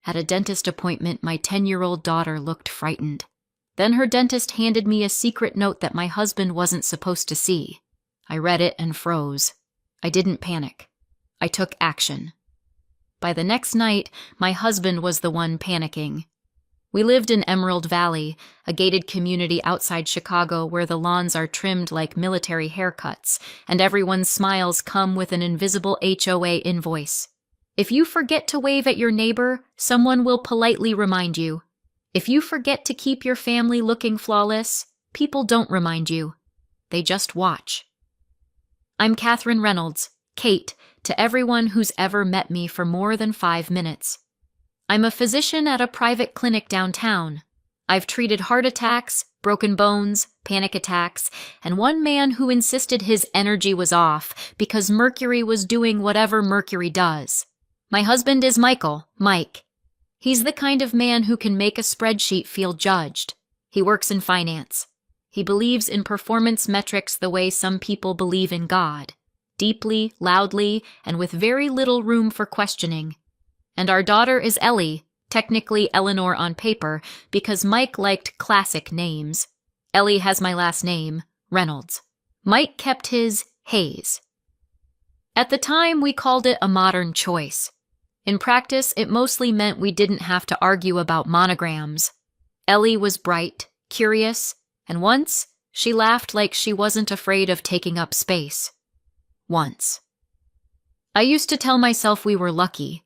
At a dentist appointment, my 10-year-old daughter looked frightened. Then her dentist handed me a secret note that my husband wasn't supposed to see. I read it and froze. I didn't panic. I took action. By the next night, my husband was the one panicking. We lived in Emerald Valley, a gated community outside Chicago where the lawns are trimmed like military haircuts, and everyone's smiles come with an invisible HOA invoice. If you forget to wave at your neighbor, someone will politely remind you. If you forget to keep your family looking flawless, people don't remind you. They just watch. I'm Catherine Reynolds, Kate, to everyone who's ever met me for more than 5 minutes. I'm a physician at a private clinic downtown. I've treated heart attacks, broken bones, panic attacks, and one man who insisted his energy was off because Mercury was doing whatever Mercury does. My husband is Michael, Mike. He's the kind of man who can make a spreadsheet feel judged. He works in finance. He believes in performance metrics the way some people believe in God, deeply, loudly, and with very little room for questioning. And our daughter is Ellie, technically Eleanor on paper, because Mike liked classic names. Ellie has my last name, Reynolds. Mike kept his Hayes. At the time, we called it a modern choice. In practice, it mostly meant we didn't have to argue about monograms. Ellie was bright, curious, and once, she laughed like she wasn't afraid of taking up space. Once. I used to tell myself we were lucky.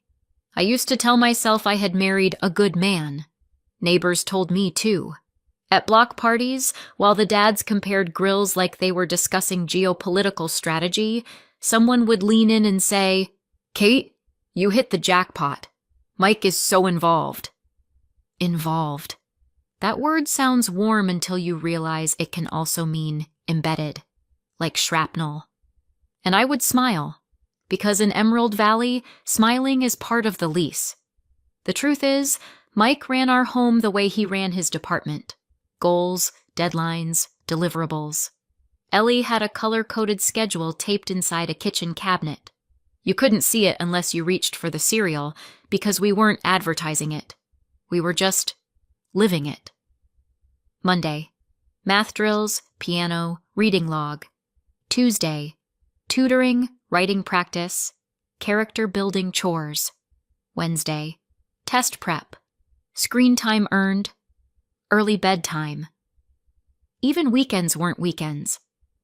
I used to tell myself I had married a good man. Neighbors told me too. At block parties, while the dads compared grills like they were discussing geopolitical strategy, someone would lean in and say, "Kate, you hit the jackpot. Mike is so involved." Involved. That word sounds warm until you realize it can also mean embedded, like shrapnel. And I would smile, because in Emerald Valley, smiling is part of the lease. The truth is, Mike ran our home the way he ran his department. Goals, deadlines, deliverables. Ellie had a color-coded schedule taped inside a kitchen cabinet. You couldn't see it unless you reached for the cereal, because we weren't advertising it. We were just living it. Monday, math drills, piano, reading log. Tuesday, tutoring, writing practice, character building chores. Wednesday, test prep, screen time earned, early bedtime. Even weekends weren't weekends.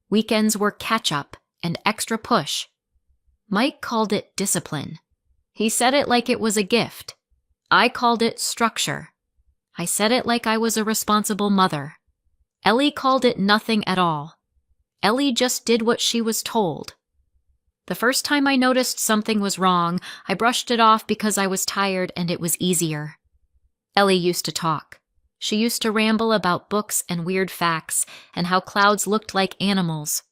Weekends were catch-up and extra push. Mike called it discipline. He said it like it was a gift. I called it structure. I said it like I was a responsible mother. Ellie called it nothing at all. Ellie just did what she was told. The first time I noticed something was wrong, I brushed it off because I was tired and it was easier. Ellie used to talk. She used to ramble about books and weird facts and how clouds looked like animals.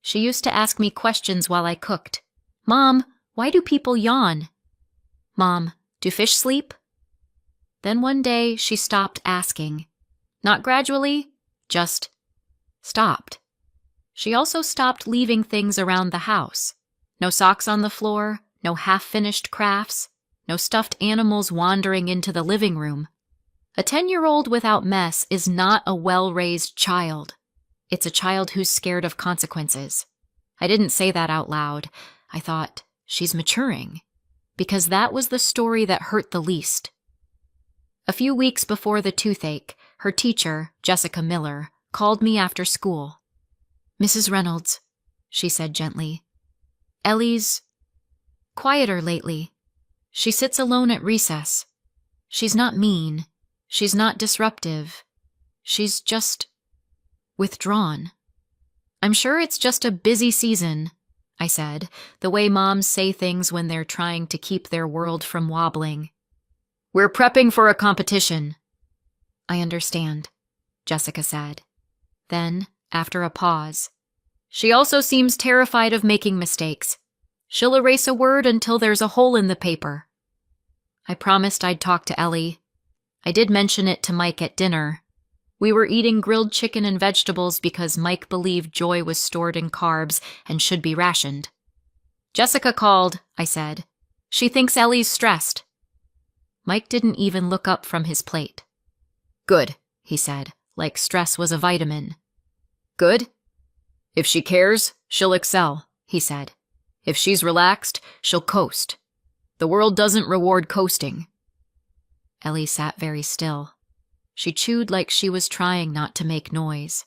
She used to ask me questions while I cooked. "Mom, why do people yawn?" "Mom, do fish sleep?" Then one day she stopped asking. Not gradually, just stopped. She also stopped leaving things around the house. No socks on the floor, no half-finished crafts, no stuffed animals wandering into the living room. A 10-year-old without mess is not a well-raised child. It's a child who's scared of consequences. I didn't say that out loud. I thought, she's maturing. Because that was the story that hurt the least. A few weeks before the toothache, her teacher, Jessica Miller, called me after school. "Mrs. Reynolds," she said gently, "Ellie's quieter lately. She sits alone at recess. She's not mean. She's not disruptive. She's just withdrawn." "I'm sure it's just a busy season," I said, the way moms say things when they're trying to keep their world from wobbling. "We're prepping for a competition." "I understand," Jessica said. Then, after a pause, "She also seems terrified of making mistakes. She'll erase a word until there's a hole in the paper." I promised I'd talk to Ellie. I did mention it to Mike at dinner. We were eating grilled chicken and vegetables because Mike believed joy was stored in carbs and should be rationed. "Jessica called," I said. "She thinks Ellie's stressed." Mike didn't even look up from his plate. "Good," he said, like stress was a vitamin. "Good? If she cares, she'll excel," he said. "If she's relaxed, she'll coast. The world doesn't reward coasting." Ellie sat very still. She chewed like she was trying not to make noise.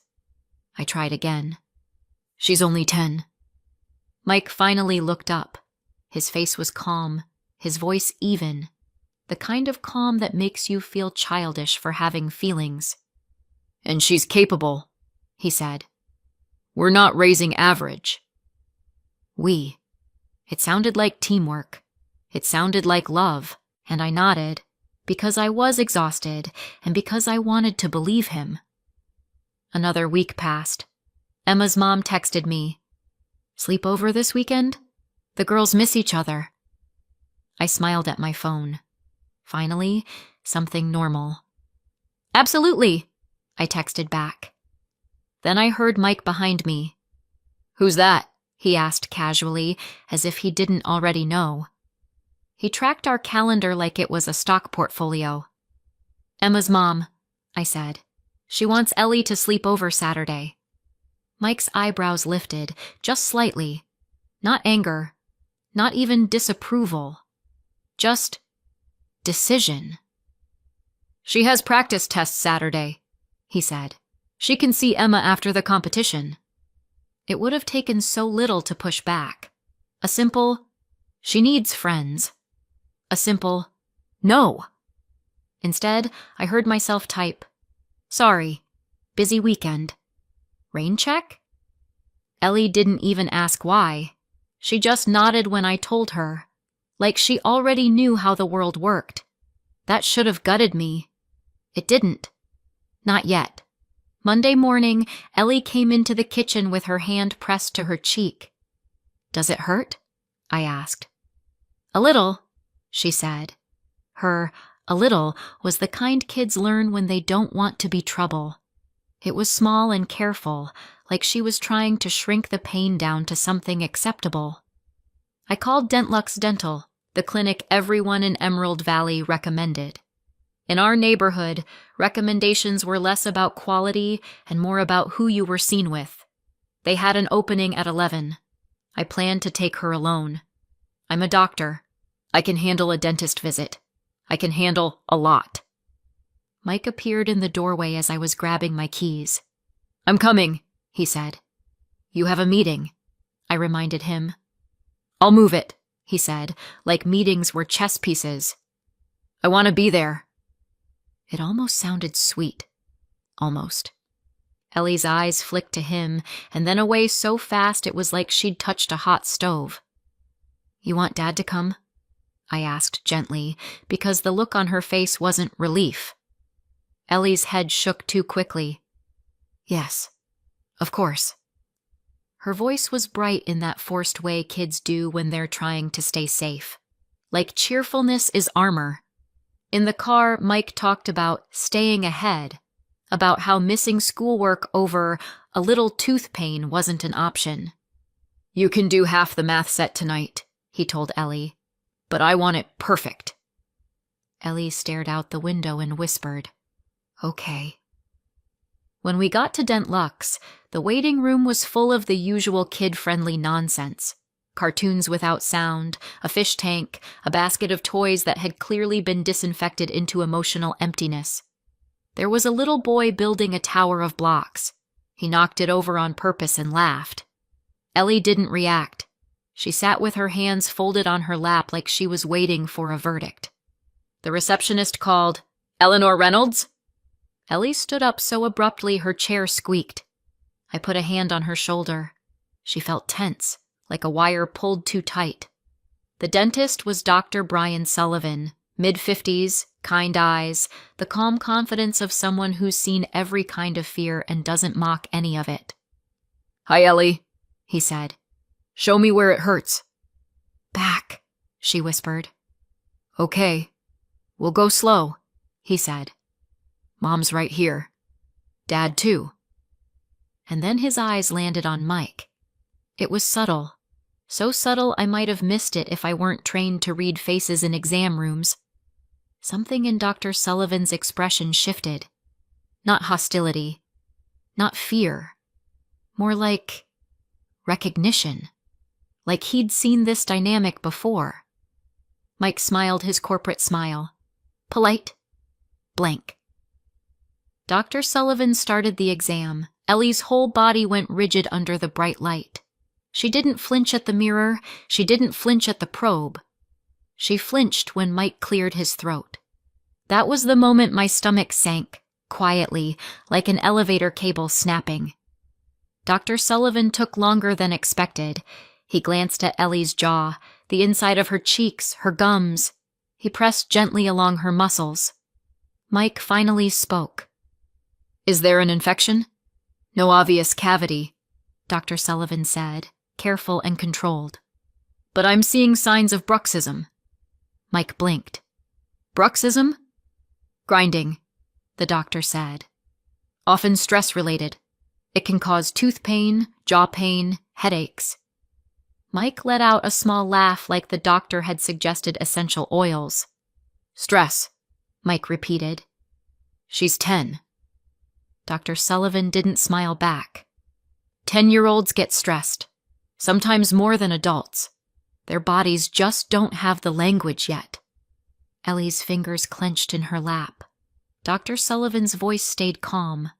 I tried again. "She's only 10. Mike finally looked up. His face was calm, his voice even, the kind of calm that makes you feel childish for having feelings. "And she's capable," he said. "We're not raising average." We. It sounded like teamwork. It sounded like love, and I nodded, because I was exhausted and because I wanted to believe him. Another week passed. Emma's mom texted me, "Sleep over this weekend? The girls miss each other." I smiled at my phone. Finally, something normal. "Absolutely," I texted back. Then I heard Mike behind me. "Who's that?" he asked casually, as if he didn't already know. He tracked our calendar like it was a stock portfolio. "Emma's mom," I said. "She wants Ellie to sleep over Saturday." Mike's eyebrows lifted, just slightly. Not anger, not even disapproval. Just decision. "She has practice tests Saturday," he said. "She can see Emma after the competition." It would have taken so little to push back. A simple, "She needs friends." A simple, "No." Instead, I heard myself type, "Sorry, busy weekend." Rain check? Ellie didn't even ask why. She just nodded when I told her, like she already knew how the world worked. That should have gutted me. It didn't. Not yet. Monday morning, Ellie came into the kitchen with her hand pressed to her cheek. "Does it hurt?" I asked. "A little," she said. Her "a little" was the kind kids learn when they don't want to be trouble. It was small and careful, like she was trying to shrink the pain down to something acceptable. I called Dentlux Dental, the clinic everyone in Emerald Valley recommended. In our neighborhood, recommendations were less about quality and more about who you were seen with. They had an opening at 11. I planned to take her alone. I'm a doctor. I can handle a dentist visit. I can handle a lot. Mike appeared in the doorway as I was grabbing my keys. "I'm coming," he said. "You have a meeting," I reminded him. "I'll move it," he said, like meetings were chess pieces. "I want to be there." It almost sounded sweet. Almost. Ellie's eyes flicked to him, and then away so fast it was like she'd touched a hot stove. "You want Dad to come?" I asked gently, because the look on her face wasn't relief. Ellie's head shook too quickly. "Yes, of course." Her voice was bright in that forced way kids do when they're trying to stay safe. Like cheerfulness is armor. In the car, Mike talked about staying ahead, about how missing schoolwork over a little tooth pain wasn't an option. "You can do half the math set tonight," he told Ellie, "but I want it perfect." Ellie stared out the window and whispered, "Okay." When we got to Dentlux, the waiting room was full of the usual kid-friendly nonsense. Cartoons without sound, a fish tank, a basket of toys that had clearly been disinfected into emotional emptiness. There was a little boy building a tower of blocks. He knocked it over on purpose and laughed. Ellie didn't react. She sat with her hands folded on her lap like she was waiting for a verdict. The receptionist called, "Eleanor Reynolds?" Ellie stood up so abruptly her chair squeaked. I put a hand on her shoulder. She felt tense, like a wire pulled too tight. The dentist was Dr. Brian Sullivan, mid-50s, kind eyes, the calm confidence of someone who's seen every kind of fear and doesn't mock any of it. "Hi, Ellie," he said. "Show me where it hurts." "Back," she whispered. "Okay. We'll go slow," he said. "Mom's right here. Dad, too." And then his eyes landed on Mike. It was subtle. So subtle I might have missed it if I weren't trained to read faces in exam rooms. Something in Dr. Sullivan's expression shifted. Not hostility, not fear, more like recognition, like he'd seen this dynamic before. Mike smiled his corporate smile. Polite, blank. Dr. Sullivan started the exam. Ellie's whole body went rigid under the bright light. She didn't flinch at the mirror. She didn't flinch at the probe. She flinched when Mike cleared his throat. That was the moment my stomach sank, quietly, like an elevator cable snapping. Dr. Sullivan took longer than expected. He glanced at Ellie's jaw, the inside of her cheeks, her gums. He pressed gently along her muscles. Mike finally spoke. "Is there an infection?" "No obvious cavity," Dr. Sullivan said, careful and controlled. "But I'm seeing signs of bruxism." Mike blinked. "Bruxism?" "Grinding," the doctor said. "Often stress-related. It can cause tooth pain, jaw pain, headaches." Mike let out a small laugh like the doctor had suggested essential oils. "Stress," Mike repeated. "She's 10. Dr. Sullivan didn't smile back. 10-year-olds get stressed, sometimes more than adults. Their bodies just don't have the language yet. Ellie's fingers clenched in her lap. Dr. Sullivan's voice stayed calm.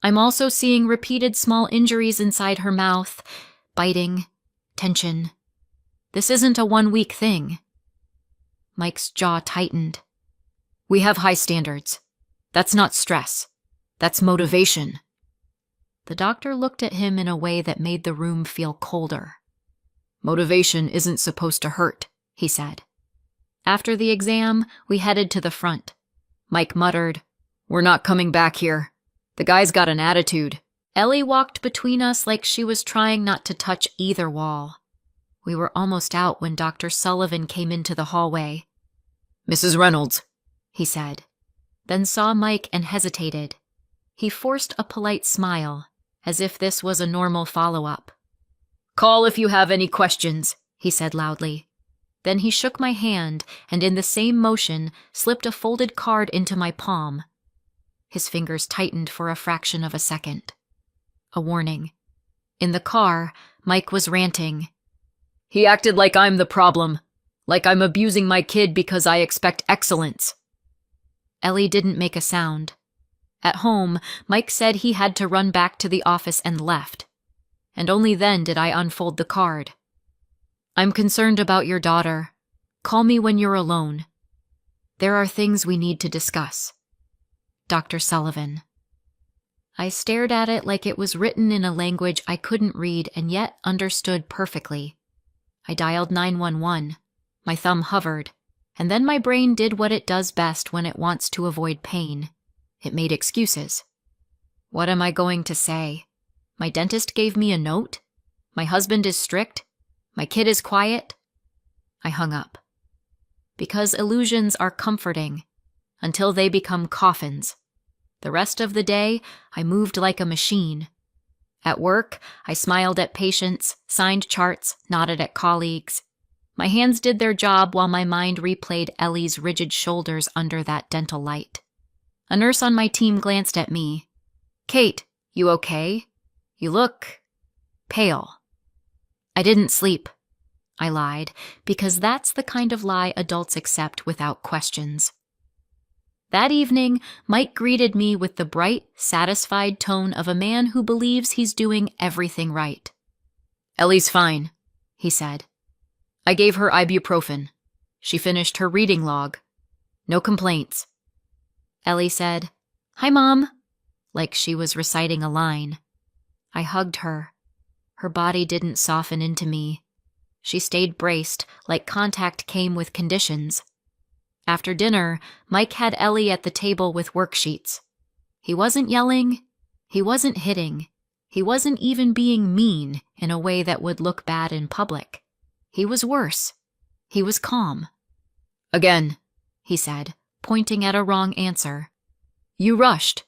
"I'm also seeing repeated small injuries inside her mouth, biting, tension. This isn't a one-week thing." Mike's jaw tightened. "We have high standards. That's not stress. That's motivation." The doctor looked at him in a way that made the room feel colder. "Motivation isn't supposed to hurt," he said. After the exam, we headed to the front. Mike muttered, "We're not coming back here. The guy's got an attitude." Ellie walked between us like she was trying not to touch either wall. We were almost out when Dr. Sullivan came into the hallway. "Mrs. Reynolds," he said, then saw Mike and hesitated. He forced a polite smile, as if this was a normal follow-up. "Call if you have any questions," he said loudly. Then he shook my hand and in the same motion slipped a folded card into my palm. His fingers tightened for a fraction of a second. A warning. In the car, Mike was ranting. "He acted like I'm the problem, like I'm abusing my kid because I expect excellence." Ellie didn't make a sound. At home, Mike said he had to run back to the office and left. And only then did I unfold the card. "I'm concerned about your daughter. Call me when you're alone. There are things we need to discuss. Dr. Sullivan." I stared at it like it was written in a language I couldn't read and yet understood perfectly. I dialed 911. My thumb hovered, and then my brain did what it does best when it wants to avoid pain. It made excuses. What am I going to say? My dentist gave me a note? My husband is strict? My kid is quiet? I hung up. Because illusions are comforting, until they become coffins. The rest of the day, I moved like a machine. At work, I smiled at patients, signed charts, nodded at colleagues. My hands did their job while my mind replayed Ellie's rigid shoulders under that dental light. A nurse on my team glanced at me. "Kate, you okay? You look pale." "I didn't sleep," I lied, because that's the kind of lie adults accept without questions. That evening, Mike greeted me with the bright, satisfied tone of a man who believes he's doing everything right. "Ellie's fine," he said. "I gave her ibuprofen. She finished her reading log. No complaints." Ellie said, "Hi, Mom," like she was reciting a line. I hugged her. Her body didn't soften into me. She stayed braced, like contact came with conditions. After dinner, Mike had Ellie at the table with worksheets. He wasn't yelling. He wasn't hitting. He wasn't even being mean in a way that would look bad in public. He was worse. He was calm. "Again," he said, pointing at a wrong answer. "You rushed.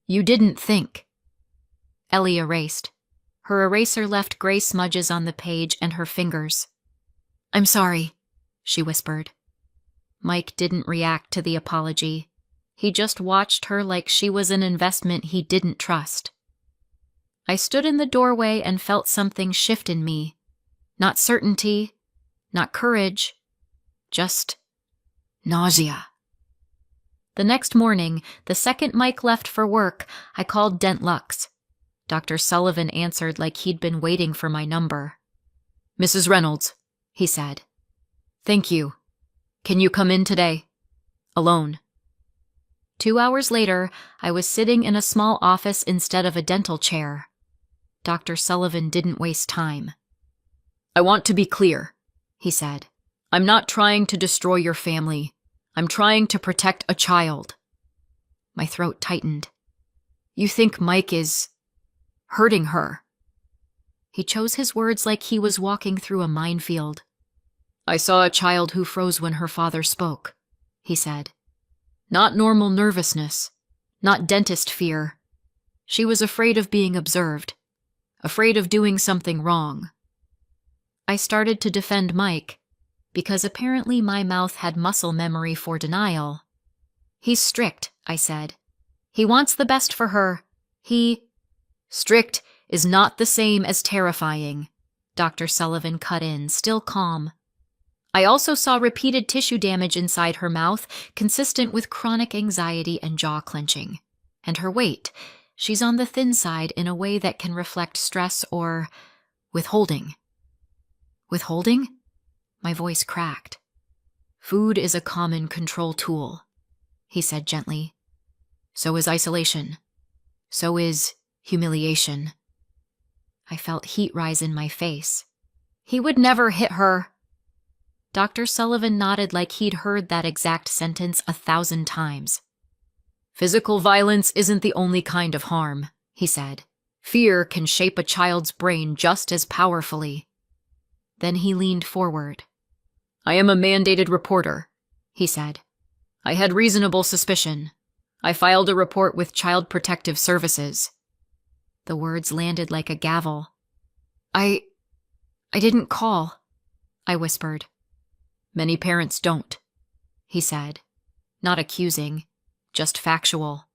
You didn't think." Ellie erased. Her eraser left gray smudges on the page and her fingers. "I'm sorry," she whispered. Mike didn't react to the apology. He just watched her like she was an investment he didn't trust. I stood in the doorway and felt something shift in me. Not certainty, not courage, just nausea. The next morning, the second Mike left for work, I called Dent Lux. Dr. Sullivan answered like he'd been waiting for my number. "Mrs. Reynolds," he said. "Thank you. Can you come in today? Alone." 2 hours later, I was sitting in a small office instead of a dental chair. Dr. Sullivan didn't waste time. "I want to be clear," he said. "I'm not trying to destroy your family. I'm trying to protect a child." My throat tightened. "You think Mike is hurting her?" He chose his words like he was walking through a minefield. "I saw a child who froze when her father spoke," he said. "Not normal nervousness, not dentist fear. She was afraid of being observed, afraid of doing something wrong." I started to defend Mike, because apparently my mouth had muscle memory for denial. "He's strict," I said. "He wants the best for her. Strict is not the same as terrifying," Dr. Sullivan cut in, still calm. "I also saw repeated tissue damage inside her mouth, consistent with chronic anxiety and jaw clenching. And her weight, she's on the thin side in a way that can reflect stress or withholding." "Withholding?" My voice cracked. "Food is a common control tool," he said gently. "So is isolation. So is humiliation." I felt heat rise in my face. "He would never hit her." Dr. Sullivan nodded like he'd heard that exact sentence 1,000 times. "Physical violence isn't the only kind of harm," he said. "Fear can shape a child's brain just as powerfully." Then he leaned forward. "I am a mandated reporter," he said. "I had reasonable suspicion. I filed a report with Child Protective Services." The words landed like a gavel. I didn't call," I whispered. "Many parents don't," he said, not accusing, just factual.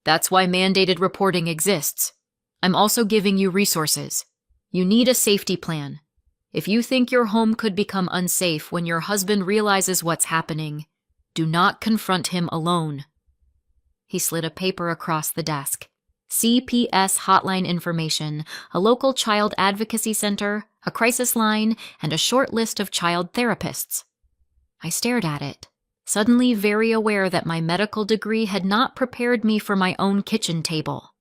"That's why mandated reporting exists. I'm also giving you resources. You need a safety plan. If you think your home could become unsafe when your husband realizes what's happening, do not confront him alone." He slid a paper across the desk. CPS hotline information, a local child advocacy center, a crisis line, and a short list of child therapists. I stared at it, suddenly very aware that my medical degree had not prepared me for my own kitchen table.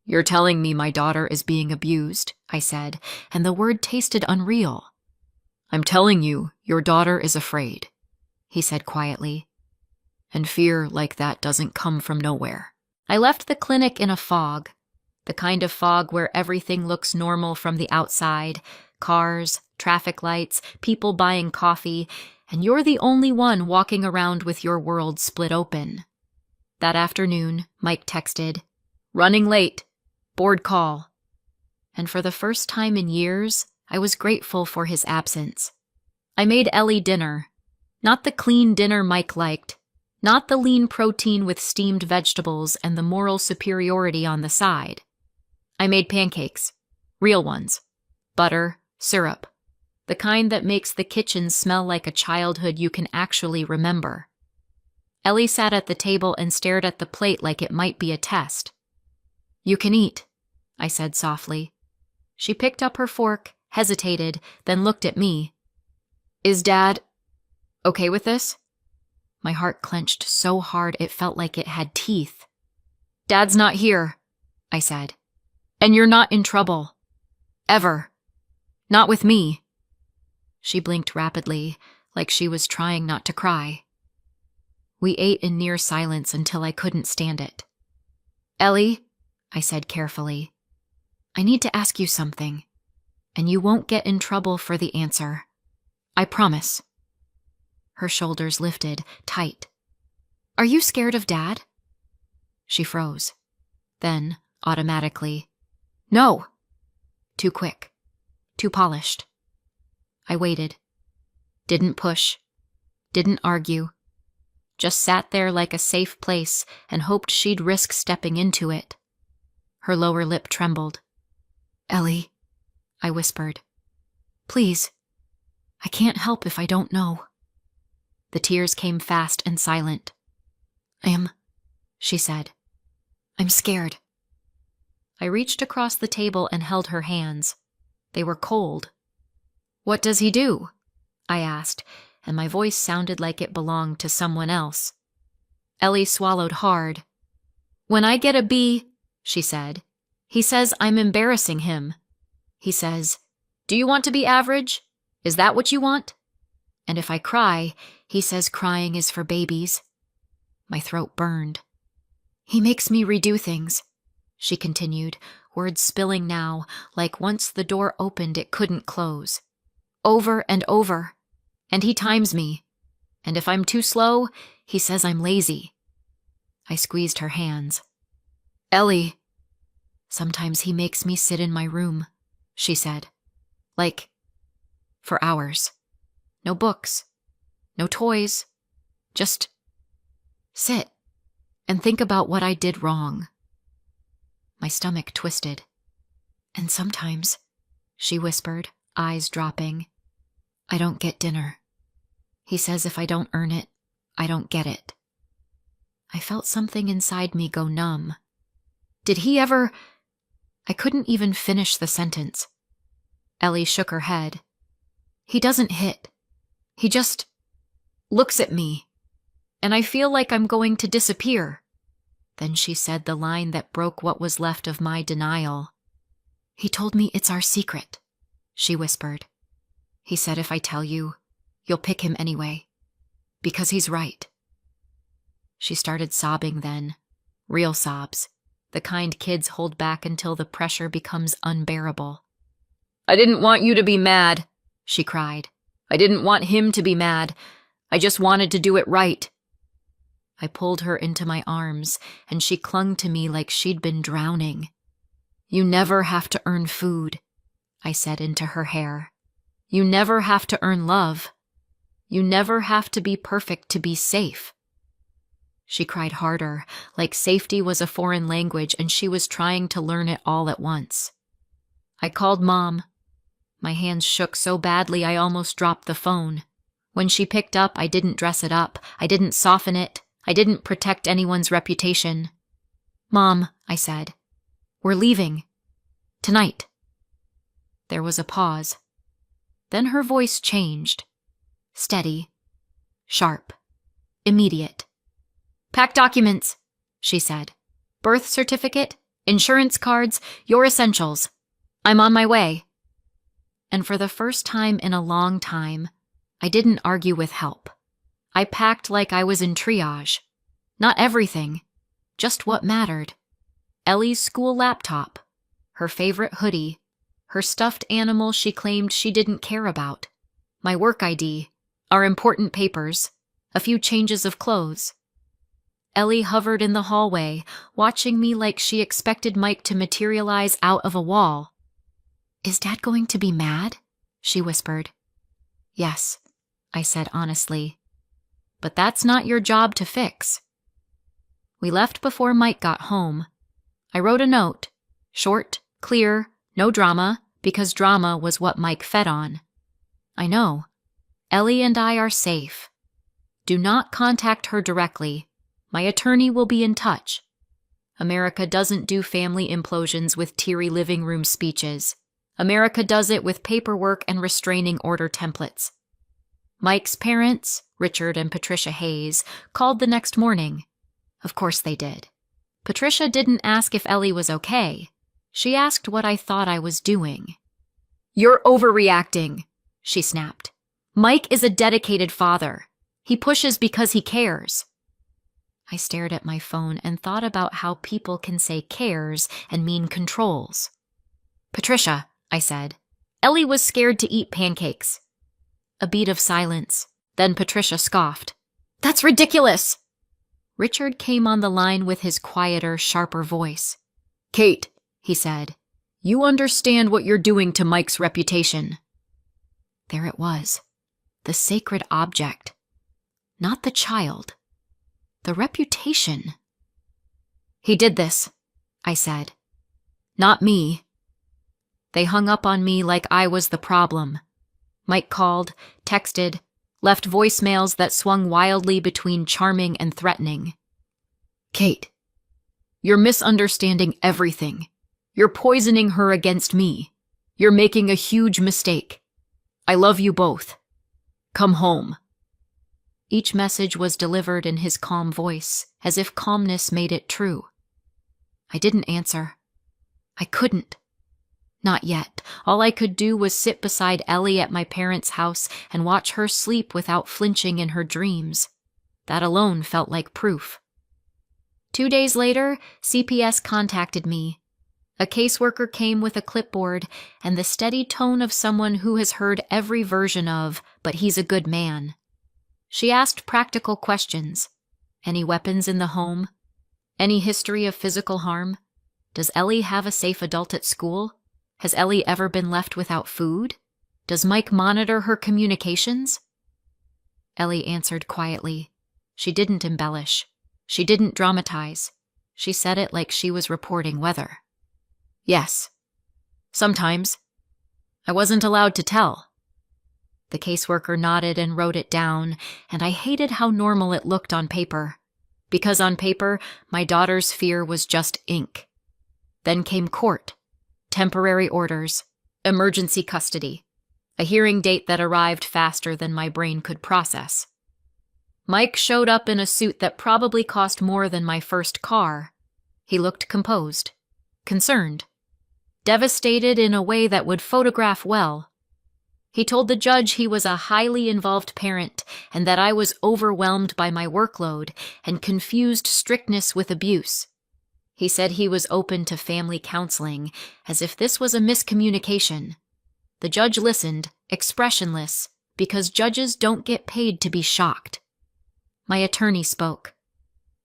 "You're telling me my daughter is being abused," I said, and the word tasted unreal. "I'm telling you, your daughter is afraid," he said quietly. "And fear like that doesn't come from nowhere." I left the clinic in a fog, the kind of fog where everything looks normal from the outside, cars, traffic lights, people buying coffee, and you're the only one walking around with your world split open. That afternoon, Mike texted, "Running late. Board call." And for the first time in years, I was grateful for his absence. I made Ellie dinner. Not the clean dinner Mike liked. Not the lean protein with steamed vegetables and the moral superiority on the side. I made pancakes. Real ones. Butter, syrup. The kind that makes the kitchen smell like a childhood you can actually remember. Ellie sat at the table and stared at the plate like it might be a test. "You can eat," I said softly. She picked up her fork, hesitated, then looked at me. "Is Dad okay with this?" My heart clenched so hard it felt like it had teeth. "Dad's not here," I said. "And you're not in trouble. Ever. Not with me." She blinked rapidly, like she was trying not to cry. We ate in near silence until I couldn't stand it. "Ellie," I said carefully, "I need to ask you something, and you won't get in trouble for the answer. I promise." Her shoulders lifted, tight. "Are you scared of Dad?" She froze. Then, automatically, "No!" Too quick. Too polished. I waited. Didn't push. Didn't argue. Just sat there like a safe place and hoped she'd risk stepping into it. Her lower lip trembled. "Ellie," I whispered. "Please. I can't help if I don't know." The tears came fast and silent. She said. "I'm scared." I reached across the table and held her hands. They were cold. "What does he do?" I asked, and my voice sounded like it belonged to someone else. Ellie swallowed hard. "When I get a B," she said, "he says I'm embarrassing him. He says, 'Do you want to be average? Is that what you want?' And if I cry, he says crying is for babies." My throat burned. "He makes me redo things," she continued, words spilling now, like once the door opened it couldn't close. "Over and over. And he times me. And if I'm too slow, he says I'm lazy." I squeezed her hands. "Ellie." "Sometimes he makes me sit in my room," she said. "Like, for hours. No books. No toys. Just sit and think about what I did wrong." My stomach twisted. "And sometimes," she whispered, eyes dropping, "I don't get dinner. He says if I don't earn it, I don't get it." I felt something inside me go numb. "Did he ever—" I couldn't even finish the sentence. Ellie shook her head. "He doesn't hit. He just looks at me, and I feel like I'm going to disappear." Then she said the line that broke what was left of my denial. "He told me it's our secret," she whispered. "He said if I tell you, you'll pick him anyway. Because he's right." She started sobbing then. Real sobs. The kind kids hold back until the pressure becomes unbearable. "I didn't want you to be mad," she cried. "I didn't want him to be mad. I just wanted to do it right." I pulled her into my arms, and she clung to me like she'd been drowning. "You never have to earn food," I said into her hair. "You never have to earn love. You never have to be perfect to be safe." She cried harder, like safety was a foreign language and she was trying to learn it all at once. I called Mom. My hands shook so badly I almost dropped the phone. When she picked up, I didn't dress it up. I didn't soften it. I didn't protect anyone's reputation. "Mom," I said, "we're leaving. Tonight." There was a pause. Then her voice changed. Steady. Sharp. Immediate. "Pack documents," she said. "Birth certificate, insurance cards, your essentials. I'm on my way." And for the first time in a long time, I didn't argue with help. I packed like I was in triage. Not everything, just what mattered. Ellie's school laptop, her favorite hoodie, her stuffed animal she claimed she didn't care about, my work ID, our important papers, a few changes of clothes. Ellie hovered in the hallway, watching me like she expected Mike to materialize out of a wall. "Is Dad going to be mad?" she whispered. "Yes," I said honestly. "But that's not your job to fix." We left before Mike got home. I wrote a note. Short, clear, no drama, because drama was what Mike fed on. "I know. Ellie and I are safe. Do not contact her directly. My attorney will be in touch. America doesn't do family implosions with teary living room speeches. America does it with paperwork and restraining order templates." Mike's parents, Richard and Patricia Hayes, called the next morning. Of course they did. Patricia didn't ask if Ellie was okay. She asked what I thought I was doing. "You're overreacting," she snapped. "Mike is a dedicated father. He pushes because he cares." I stared at my phone and thought about how people can say cares and mean controls. "Patricia," I said, "Ellie was scared to eat pancakes." A beat of silence. Then Patricia scoffed. "That's ridiculous!" Richard came on the line with his quieter, sharper voice. "Kate," he said, "you understand what you're doing to Mike's reputation." There it was. The sacred object. Not the child. The reputation. "He did this," I said. "Not me." They hung up on me like I was the problem. Mike called, texted, left voicemails that swung wildly between charming and threatening. "Kate, you're misunderstanding everything. You're poisoning her against me. You're making a huge mistake. I love you both. Come home." Each message was delivered in his calm voice, as if calmness made it true. I didn't answer. I couldn't. Not yet. All I could do was sit beside Ellie at my parents' house and watch her sleep without flinching in her dreams. That alone felt like proof. 2 days later, CPS contacted me. A caseworker came with a clipboard and the steady tone of someone who has heard every version of, "But he's a good man." She asked practical questions. Any weapons in the home? Any history of physical harm? Does Ellie have a safe adult at school? Has Ellie ever been left without food? Does Mike monitor her communications? Ellie answered quietly. She didn't embellish. She didn't dramatize. She said it like she was reporting weather. "Yes. Sometimes. I wasn't allowed to tell." The caseworker nodded and wrote it down, and I hated how normal it looked on paper. Because on paper, my daughter's fear was just ink. Then came court, temporary orders, emergency custody, a hearing date that arrived faster than my brain could process. Mike showed up in a suit that probably cost more than my first car. He looked composed, concerned, devastated in a way that would photograph well. He told the judge he was a highly involved parent and that I was overwhelmed by my workload and confused strictness with abuse. He said he was open to family counseling, as if this was a miscommunication. The judge listened, expressionless, because judges don't get paid to be shocked. My attorney spoke.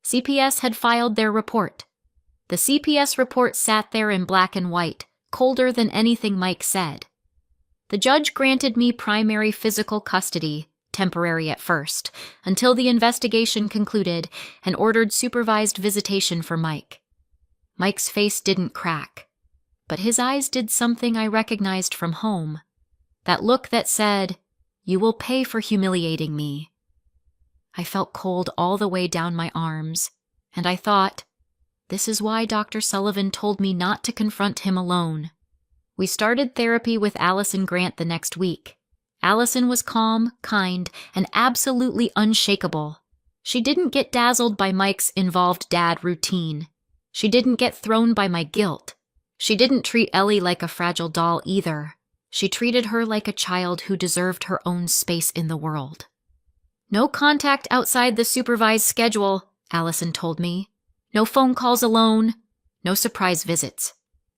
CPS had filed their report. The CPS report sat there in black and white, colder than anything Mike said. The judge granted me primary physical custody, temporary at first, until the investigation concluded, and ordered supervised visitation for Mike. Mike's face didn't crack, but his eyes did something I recognized from home. That look that said, "You will pay for humiliating me." I felt cold all the way down my arms, and I thought, this is why Dr. Sullivan told me not to confront him alone. We started therapy with Allison Grant the next week. Allison was calm, kind, and absolutely unshakable. She didn't get dazzled by Mike's involved dad routine. She didn't get thrown by my guilt. She didn't treat Ellie like a fragile doll either. She treated her like a child who deserved her own space in the world. "No contact outside the supervised schedule," Allison told me. "No phone calls alone. No surprise visits.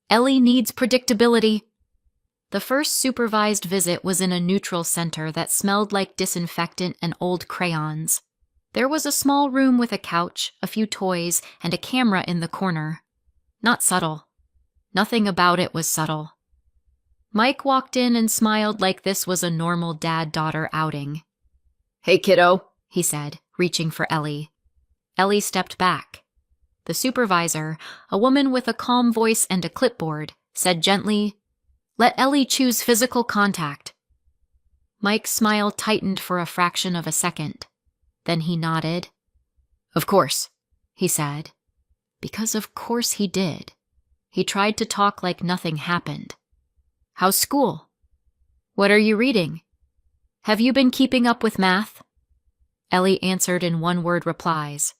Ellie needs predictability." The first supervised visit was in a neutral center that smelled like disinfectant and old crayons. There was a small room with a couch, a few toys, and a camera in the corner. Not subtle. Nothing about it was subtle. Mike walked in and smiled like this was a normal dad-daughter outing. "Hey, kiddo," he said, reaching for Ellie. Ellie stepped back. The supervisor, a woman with a calm voice and a clipboard, said gently, "Let Ellie choose physical contact." Mike's smile tightened for a fraction of a second. Then he nodded. "Of course," he said. Because of course he did. He tried to talk like nothing happened. "How's school? What are you reading? Have you been keeping up with math?" Ellie answered in one-word replies.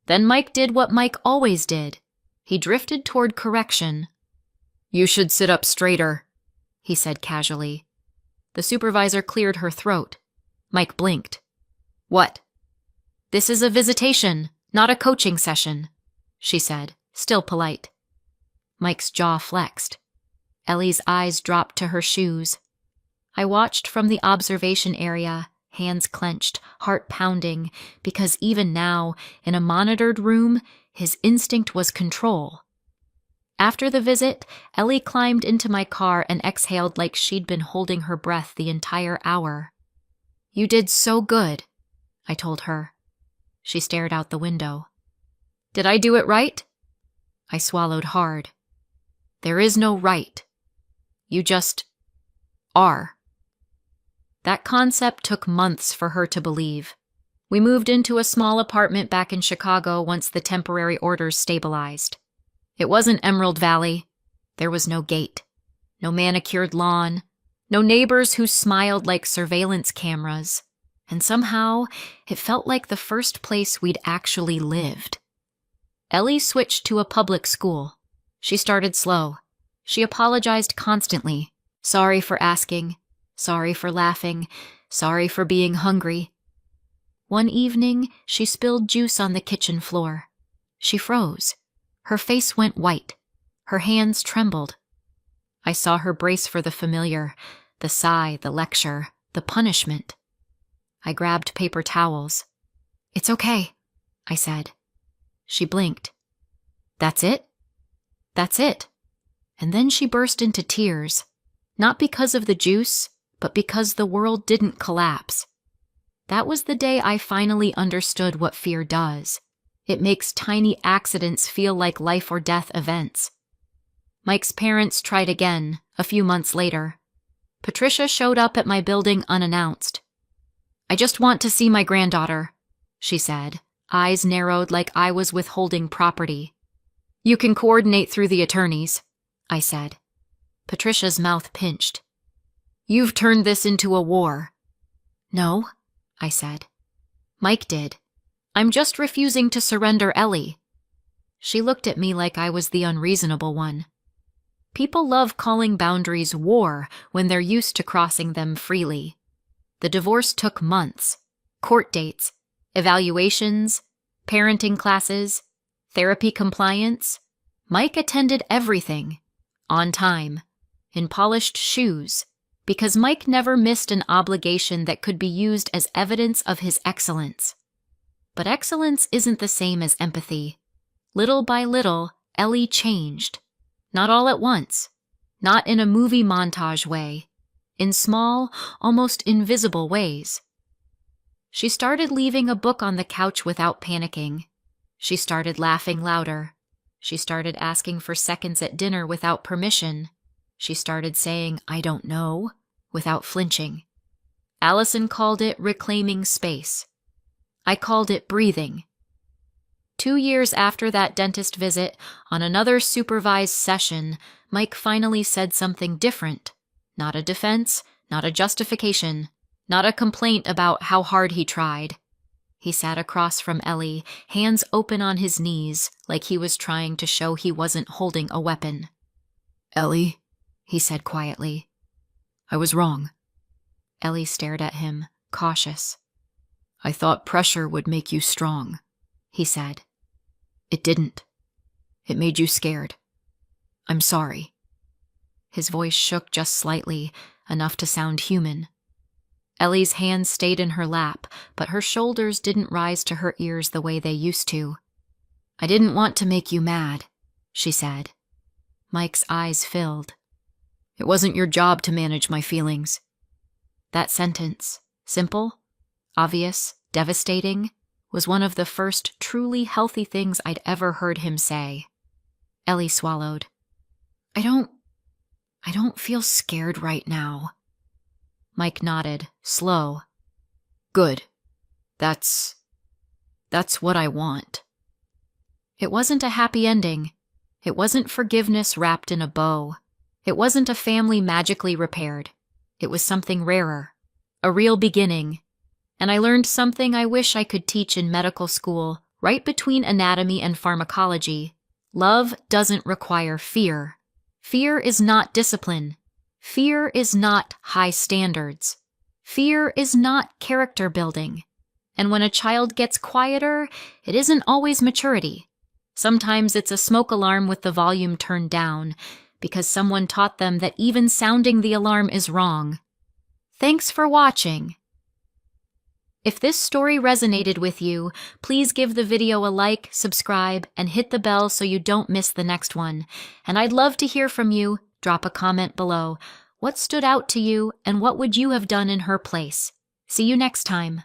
Then Mike did what Mike always did. He drifted toward correction. "You should sit up straighter," he said casually. The supervisor cleared her throat. Mike blinked. "What?" "This is a visitation, not a coaching session," she said, still polite. Mike's jaw flexed. Ellie's eyes dropped to her shoes. I watched from the observation area, hands clenched, heart pounding, because even now, in a monitored room, his instinct was control. After the visit, Ellie climbed into my car and exhaled like she'd been holding her breath the entire hour. "You did so good. I told her. She stared out the window. Did I do it right? I swallowed hard. There is no right. You just are. That concept took months for her to believe. We moved into a small apartment back in Chicago once the temporary orders stabilized. It wasn't Emerald Valley. There was no gate, no manicured lawn, no neighbors who smiled like surveillance cameras, and somehow it felt like the first place we'd actually lived. Ellie switched to a public school. She started slow. She apologized constantly. Sorry for asking. Sorry for laughing. Sorry for being hungry. One evening, she spilled juice on the kitchen floor. She froze. Her face went white. Her hands trembled. I saw her brace for the familiar, the sigh, the lecture, the punishment. I grabbed paper towels. It's okay, I said. She blinked. That's it? That's it. And then she burst into tears, not because of the juice, but because the world didn't collapse. That was the day I finally understood what fear does. It makes tiny accidents feel like life or death events. Mike's parents tried again, a few months later. Patricia showed up at my building unannounced. I just want to see my granddaughter, she said, eyes narrowed like I was withholding property. You can coordinate through the attorneys, I said. Patricia's mouth pinched. You've turned this into a war. No, I said. Mike did. I'm just refusing to surrender Ellie. She looked at me like I was the unreasonable one. People love calling boundaries war when they're used to crossing them freely. The divorce took months. Court dates, evaluations, parenting classes, therapy compliance. Mike attended everything. On time. In polished shoes. Because Mike never missed an obligation that could be used as evidence of his excellence. But excellence isn't the same as empathy. Little by little, Ellie changed. Not all at once. Not in a movie montage way. In small, almost invisible ways. She started leaving a book on the couch without panicking. She started laughing louder. She started asking for seconds at dinner without permission. She started saying, I don't know, without flinching. Allison called it reclaiming space. I called it breathing. 2 years after that dentist visit, on another supervised session, Mike finally said something different. Not a defense, not a justification, not a complaint about how hard he tried. He sat across from Ellie, hands open on his knees, like he was trying to show he wasn't holding a weapon. Ellie, he said quietly, I was wrong. Ellie stared at him, cautious. I thought pressure would make you strong, he said. It didn't. It made you scared. I'm sorry. His voice shook just slightly, enough to sound human. Ellie's hands stayed in her lap, but her shoulders didn't rise to her ears the way they used to. I didn't want to make you mad, she said. Mike's eyes filled. It wasn't your job to manage my feelings. That sentence, simple, obvious, devastating, was one of the first truly healthy things I'd ever heard him say. Ellie swallowed. I don't feel scared right now. Mike nodded, slow. Good. That's what I want. It wasn't a happy ending. It wasn't forgiveness wrapped in a bow. It wasn't a family magically repaired. It was something rarer, a real beginning. And I learned something I wish I could teach in medical school, right between anatomy and pharmacology. Love doesn't require fear. Fear is not discipline. Fear is not high standards. Fear is not character building. And when a child gets quieter, it isn't always maturity. Sometimes it's a smoke alarm with the volume turned down, because someone taught them that even sounding the alarm is wrong. Thanks for watching. If this story resonated with you, please give the video a like, subscribe, and hit the bell so you don't miss the next one. And I'd love to hear from you. Drop a comment below. What stood out to you, and what would you have done in her place? See you next time.